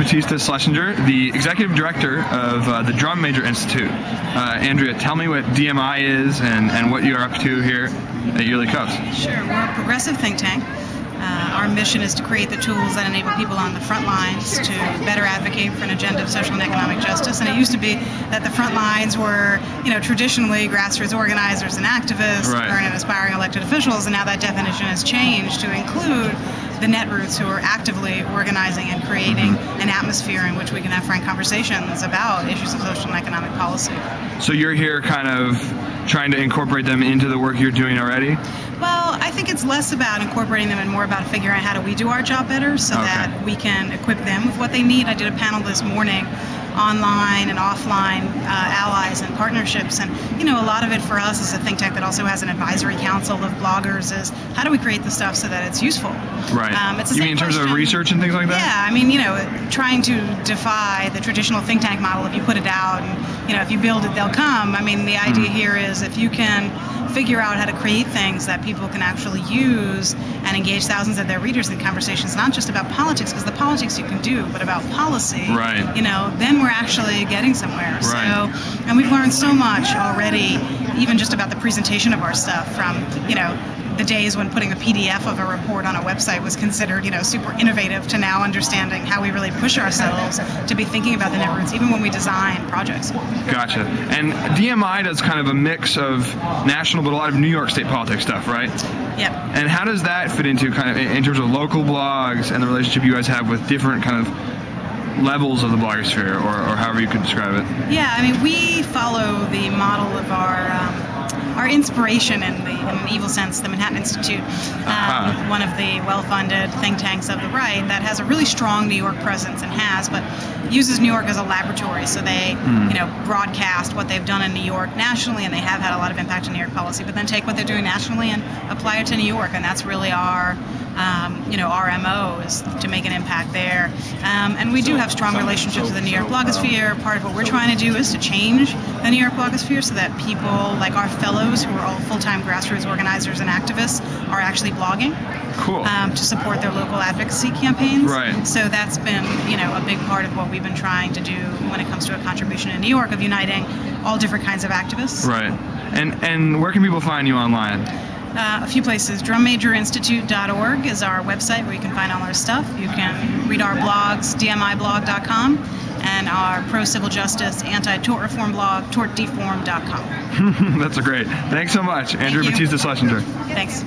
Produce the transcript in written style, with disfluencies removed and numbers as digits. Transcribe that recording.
Batista Schlesinger, the Executive Director of the Drum Major Institute. Andrea, tell me what DMI is and what you're up to here at YearlyKos. Sure. We're a progressive think tank. Our mission is to create the tools that enable people on the front lines to better advocate for an agenda of social and economic justice. And it used to be that the front lines were, traditionally grassroots organizers and activists, current and aspiring elected officials, and now that definition has changed to include the netroots who are actively organizing and creating an atmosphere in which we can have frank conversations about issues of social and economic policy. So you're here kind of trying to incorporate them into the work you're doing already? Well, I think it's less about incorporating them and more about figuring out how do we do our job better so that we can equip them with what they need. I did a panel this morning, online and offline allies and partnerships, and a lot of it for us as a think tank that also has an advisory council of bloggers is how do we create the stuff so that it's useful? Right. It's the you same mean in terms of research and things like that? Yeah, I mean, trying to defy the traditional think tank model. If you put it out and if you build it, they'll come. I mean, the idea here is if you can figure out how to create things that people can actually use and engage thousands of their readers in conversations, not just about politics, because the politics you can do, but about policy, then we're actually getting somewhere. Right. So, and we've learned so much already, even just about the presentation of our stuff from, the days when putting a PDF of a report on a website was considered, super innovative, to now understanding how we really push ourselves to be thinking about the netroots, even when we design projects. Gotcha. And DMI does kind of a mix of national, but a lot of New York State politics stuff, right? Yep. And how does that fit into kind of in terms of local blogs and the relationship you guys have with different kind of levels of the blogosphere, or however you could describe it? Yeah, I mean, we follow the model of our inspiration in the evil sense, the Manhattan Institute, one of the well-funded think tanks of the right that has a really strong New York presence and but uses New York as a laboratory. So they, broadcast what they've done in New York nationally, and they have had a lot of impact in New York policy, but then take what they're doing nationally and apply it to New York, and that's really our our MO is to make an impact there. And we do have strong relationships with the New York blogosphere. Part of what we're trying to do is to change the New York blogosphere so that people like our fellows, who are all full-time grassroots organizers and activists, are actually blogging. Cool. To support their local advocacy campaigns. Right. So that's been, a big part of what we've been trying to do when it comes to a contribution in New York of uniting all different kinds of activists. Right. And where can people find you online? A few places. DrumMajorInstitute.org is our website where you can find all our stuff. You can read our blogs, dmiblog.com, and our pro-civil justice, anti-tort reform blog, tortdeform.com. That's great. Thanks so much, Andrea Batista Schlesinger. Thanks.